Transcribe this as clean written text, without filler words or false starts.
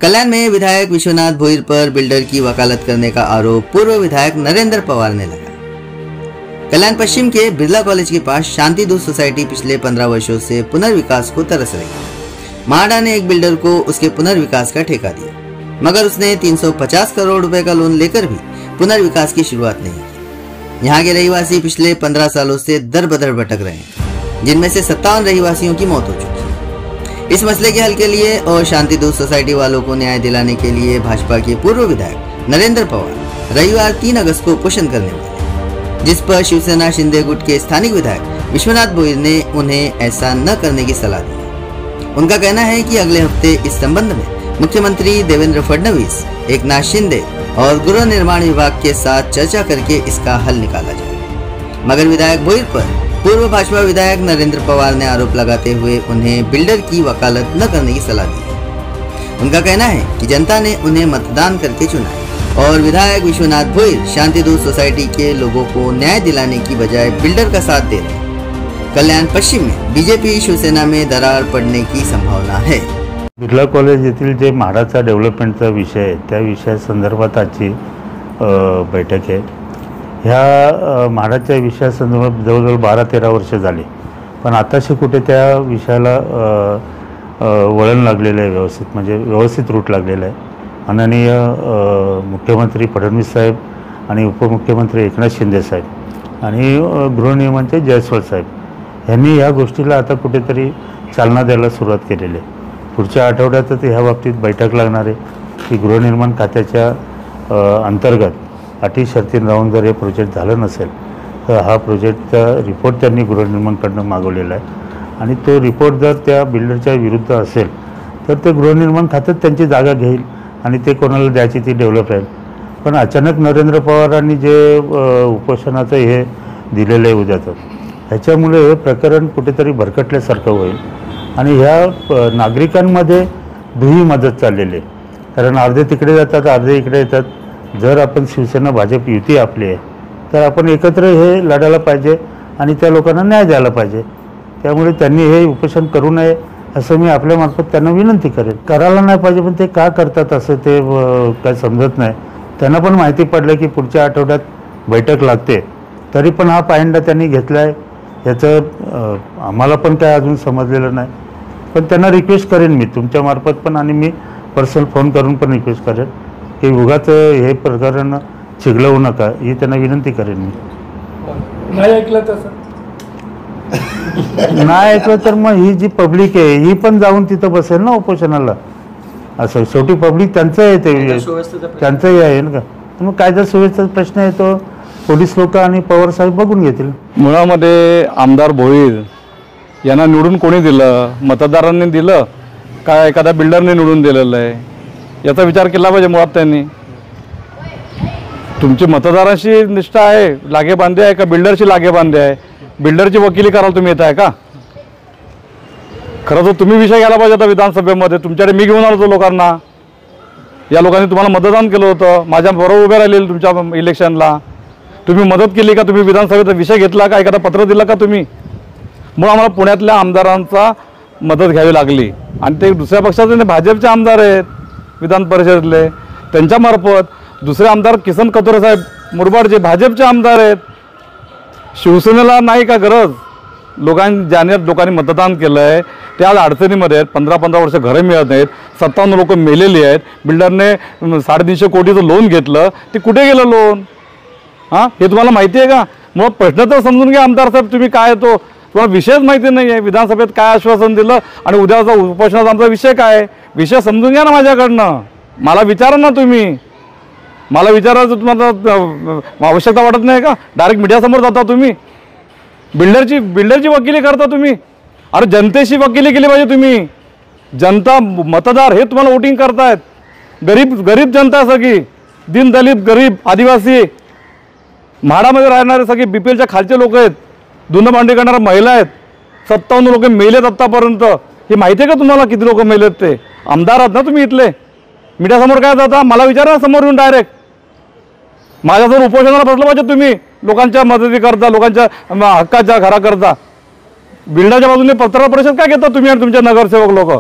कल्याण में विधायक विश्वनाथ भोईर पर बिल्डर की वकालत करने का आरोप पूर्व विधायक नरेंद्र पवार ने लगाया। कल्याण पश्चिम के बिरला कॉलेज के पास शांति दूत सोसाइटी पिछले 15 वर्षों से पुनर्विकास को तरस रही है। माडा ने एक बिल्डर को उसके पुनर्विकास का ठेका दिया, मगर उसने 350 करोड़ रुपए का लोन लेकर भी पुनर्विकास की शुरुआत नहीं की। यहाँ के रहवासी पिछले 15 सालों से दर बदर भटक रहे हैं, जिनमें से 57 रहवासियों की मौत हो चुकी है। इस मसले के हल के लिए और शांति दूत सोसाइटी वालों को न्याय दिलाने के लिए भाजपा के पूर्व विधायक नरेंद्र पवार रविवार 3 अगस्त को उपोषण करने वाले, जिस पर शिवसेना शिंदे गुट के स्थानिक विधायक विश्वनाथ भोईर ने उन्हें ऐसा न करने की सलाह दी। उनका कहना है कि अगले हफ्ते इस संबंध में मुख्यमंत्री देवेंद्र फडणवीस, एकनाथ शिंदे और गृह निर्माण विभाग के साथ चर्चा करके इसका हल निकाला जाए। मगर विधायक भोईर पर पूर्व भाजपा विधायक नरेंद्र पवार ने आरोप लगाते हुए उन्हें बिल्डर की वकालत न करने की सलाह दी है। उनका कहना है कि जनता ने उन्हें मतदान करके चुना है और विधायक विश्वनाथ भोईर शांति दूत सोसाइटी के लोगों को न्याय दिलाने की बजाय बिल्डर का साथ दे रहे हैं। कल्याण पश्चिम में बीजेपी शिवसेना में दरार पड़ने की संभावना है। बिर्ला कॉलेज येथील जे म्हाडाचा डेव्हलपमेंटचा विषय आहे त्या विषयासंदर्भात आजची बैठक आहे। ह्या म्हाडाच्या विषयासंदर्भात जवळजवळ 12-13 वर्ष झाली, पण आताशी कुठे त्या विषयाला वळण लागलेलं आहे, व्यवस्थित रूट लागलेलं आहे। माननीय मुख्यमंत्री फडणवीस साहेब आणि उपमुख्यमंत्री एकनाथ शिंदे साहेब आणि गृहनिर्माणचे जयस्वाल साहेब यांनी ह्या गोष्टीला आता कुठेतरी चालना द्यायला सुरुवात केलेली आहे। पुढच्या आठवड्यातच ह्या बाबतीत बैठक लागणार आहे की गृहनिर्माण खात्याच्या अंतर्गत अटी शर्तीन राहून जर हे प्रोजेक्ट झालं नसेल तर हा प्रोजेक्टचा रिपोर्ट त्यांनी गृहनिर्माणकडनं मागवलेला आहे आणि तो रिपोर्ट जर त्या बिल्डरच्या विरुद्ध असेल तर ते गृहनिर्माण खात्यात त्यांची जागा घेईल आणि ते कोणाला द्यायची ती डेव्हलप राहील। पण अचानक नरेंद्र पवारांनी जे उपोषणाचं हे दिलेलं आहे उद्याचं, ह्याच्यामुळे हे प्रकरण कुठेतरी भरकटल्यासारखं होईल आणि ह्या नागरिकांमध्ये दुही मदत चाललेली आहे। कारण अर्धे तिकडे जातात, अर्धे इकडे येतात। जर आपण शिवसेना भाजप युती आपली आहे तर आपण एकत्र हे लढायला पाहिजे आणि त्या लोकांना न्याय द्यायला पाहिजे। त्यामुळे त्यांनी हे उपोषण करू नये असं मी आपल्यामार्फत त्यांना विनंती करेन। करायला नाही पाहिजे, पण ते का करतात असं ते काय समजत नाही। त्यांना पण माहिती पडलं की पुढच्या आठवड्यात बैठक लागते, तरी पण हा पायंडा त्यांनी घेतला आहे। याचं आम्हाला पण काय अजून समजलेलं नाही, पण त्यांना रिक्वेस्ट करेन मी तुमच्यामार्फत पण आणि मी पर्सनल फोन करून पण रिक्वेस्ट करेन की उगाच हे प्रकरण चिघलवू नका, ही त्यांना विनंती करेन मी। नाही ऐकलं तसं नाही ऐकलं तर मग ही जी पब्लिक आहे ही पण जाऊन तिथं बसेल ना उपोषणाला। असं शेवटी पब्लिक त्यांचं आहे, ते त्यांचंही आहे ना का। मग कायदा सुव्यवस्थेचा प्रश्न आहे तो पोलीस लोक आणि पवार साहेब बघून घेतील। मुळामध्ये आमदार भोईर यांना निवडून कोणी दिलं? मतदारांनी दिलं का एखाद्या बिल्डरने निवडून दिलेलं आहे? याचा विचार केला पाहिजे मुळात त्यांनी। तुमची मतदारांशी निष्ठा आहे, लागेबांधे आहे का बिल्डरची लागेबांधे आहे? बिल्डरची वकिली करायला तुम्ही येत आहे का? खरं तर तुम्ही विषय घ्यायला पाहिजे होता विधानसभेमध्ये। तुमच्याकडे मी घेऊन आलो होतो लोकांना, या लोकांनी तुम्हाला मतदान केलं होतं, माझ्या बरोबर उभे राहिलेले तुमच्या इलेक्शनला। तुम्ही मदत केली का? तुम्ही विधानसभेचा विषय घेतला का? एखादा पत्र दिलं का तुम्ही? मग आम्हाला पुण्यातल्या आमदारांचा मदत घ्यावी लागली आणि ते दुसऱ्या पक्षाचे भाजपचे आमदार आहेत विधान परिषदेतले, त्यांच्यामार्फत दुसरे आमदार किसन कथोरे साहेब मुरबाडचे भाजपचे आमदार आहेत। शिवसेनेला नाही का गरज? ज्याने लोकांनी मतदान केलं आहे ते आज अडचणीमध्ये आहेत। 15-15 वर्ष घरं मिळत नाहीत, 57 लोक मेलेली आहेत। बिल्डरने 350 कोटीचं लोन घेतलं, ते कुठे गेलं लोन? हां, हे तुम्हाला माहिती आहे का? मग प्रश्न तर समजून घ्या आमदार साहेब, तुम्ही काय तो तुम्हाला विषयच माहिती नाही आहे। विधानसभेत काय आश्वासन दिलं आणि उद्याचा उपोषणाचा आमचा विषय काय? विषय समजून घ्या ना माझ्याकडनं। मला विचारा ना तुम्ही, मला विचारायचं तुम्हाला आवश्यकता वाटत नाही का? डायरेक्ट मीडियासमोर जाता तुम्ही, बिल्डरची वकिली करता तुम्ही। अरे जनतेशी वकिली केली पाहिजे तुम्ही। जनता मतदार हे तुम्हाला वोटिंग करतायत। गरीब जनता सगळी, दीनदलित गरीब आदिवासी म्हाडामध्ये राहणारे सगळे बीपीएलच्या खालचे लोक आहेत, धुणं भांडी करणाऱ्या महिला आहेत। 57 लोक मेलेत आत्तापर्यंत। हे माहिती आहे का तुम्हाला किती लोक मेलेत? ते आमदार आहात ना तुम्ही इथले, मीडियासमोर काय जाता? मला विचारा समोर येऊन डायरेक्ट। माझ्यासमोर उपोषणाला बसलं पाहिजे तुम्ही, लोकांच्या मदती करता, लोकांच्या हक्काच्या घरा करता। बिल्डरच्या बाजूने पत्रकार परिषद काय घेता तुम्ही आणि तुमचे नगरसेवक लोक?